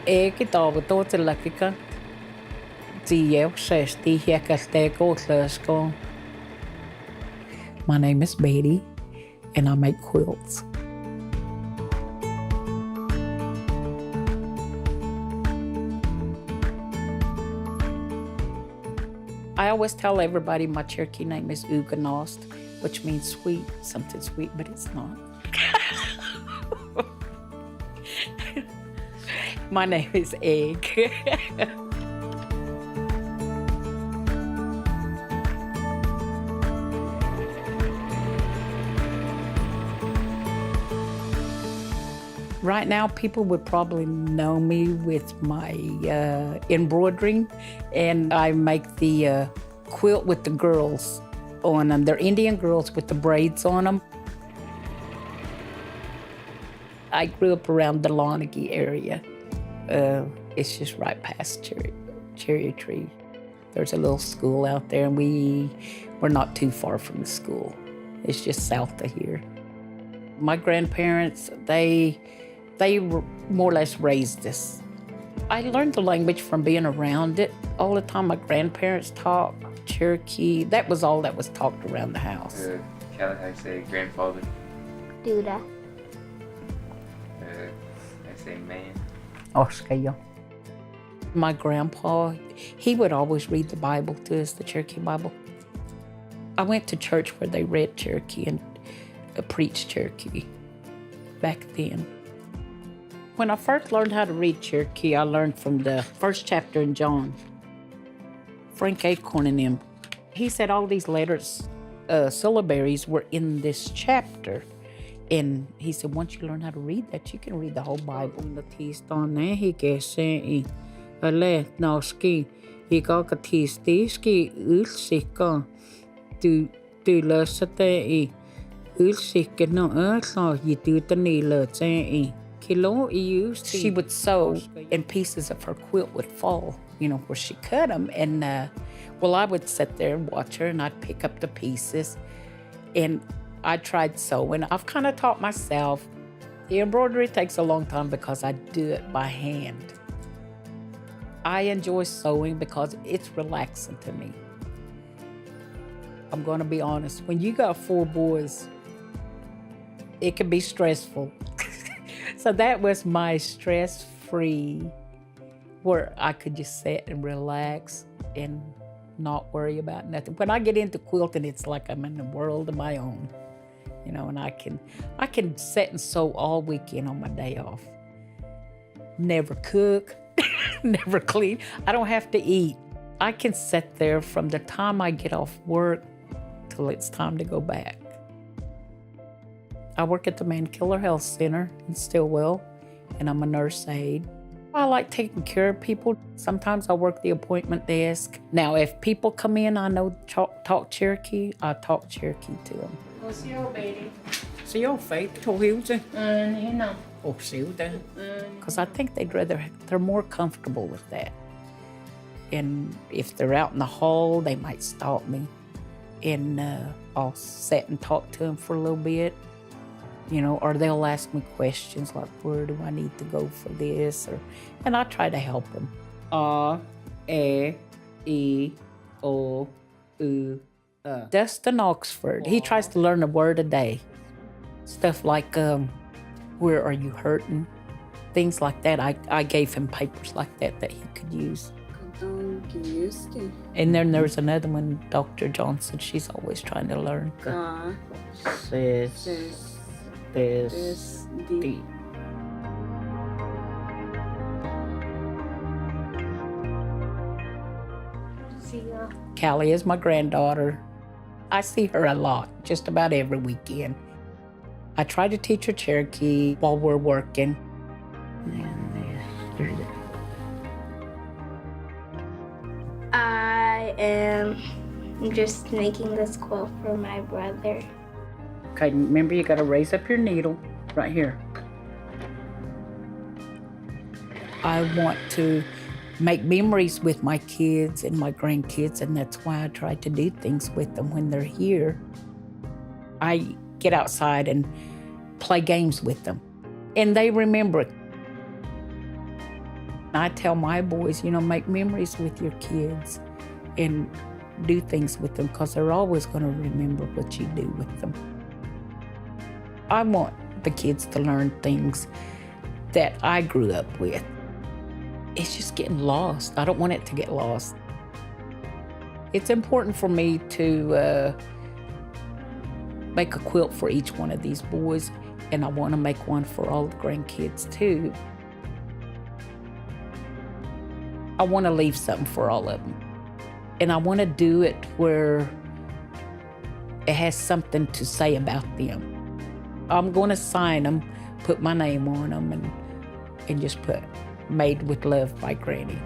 Eki tautotilakika. My name is Betty, and I make quilts. I always tell everybody my Cherokee name is Uganost, which means sweet, something sweet, but it's not. My name is Egg. Right now, people would probably know me with my embroidery, and I make the quilt with the girls on them. They're Indian girls with the braids on them. I grew up around the Lawnagee area. It's just right past Cherry Tree. There's a little school out there, and we're not too far from the school. It's just south of here. My grandparents, they more or less raised us. I learned the language from being around it. All the time my grandparents talked Cherokee. That was all that was talked around the house. How do I say grandfather? Duda. I say man. Osiyo. My grandpa, he would always read the Bible to us, the Cherokee Bible. I went to church where they read Cherokee and preached Cherokee back then. When I first learned how to read Cherokee, I learned from the first chapter in John. Frank Acorn and him. He said all these letters, syllabaries were in this chapter. And he said, once you learn how to read that, you can read the whole Bible. She would sew and pieces of her quilt would fall, where she cut them. And, I would sit there and watch her, and I'd pick up the pieces. And I tried sewing. I've kind of taught myself. The embroidery takes a long time because I do it by hand. I enjoy sewing because it's relaxing to me. I'm going to be honest. When you got 4 boys, it can be stressful. So that was my stress-free, where I could just sit and relax and not worry about nothing. When I get into quilting, it's like I'm in a world of my own, and I can sit and sew all weekend on my day off. Never cook, never clean. I don't have to eat. I can sit there from the time I get off work till it's time to go back. I work at the Man Killer Health Center in Stillwell, and I'm a nurse aide. I like taking care of people. Sometimes I work the appointment desk. Now, if people come in, I know talk Cherokee, I talk Cherokee to them. Osiyo, Betty. Osiyo, Faith, Tohilze. Osiyo, because I think they're more comfortable with that. And if they're out in the hall, they might stop me, and I'll sit and talk to them for a little bit. Or they'll ask me questions like, where do I need to go for this? And I try to help them. Dustin Oxford, he tries to learn a word a day. Stuff like, where are you hurting? Things like that. I gave him papers like that he could use. And then there's another one, Dr. Johnson, she's always trying to learn. D. Callie is my granddaughter. I see her a lot, just about every weekend. I try to teach her Cherokee while we're working. I am just making this quilt for my brother. Okay, remember you gotta raise up your needle right here. I want to make memories with my kids and my grandkids, and that's why I try to do things with them when they're here. I get outside and play games with them, and they remember it. And I tell my boys, make memories with your kids and do things with them because they're always going to remember what you do with them. I want the kids to learn things that I grew up with. It's just getting lost. I don't want it to get lost. It's important for me to make a quilt for each one of these boys, and I want to make one for all the grandkids too. I want to leave something for all of them. And I want to do it where it has something to say about them. I'm going to sign them, put my name on them, and just put "Made with Love by Granny."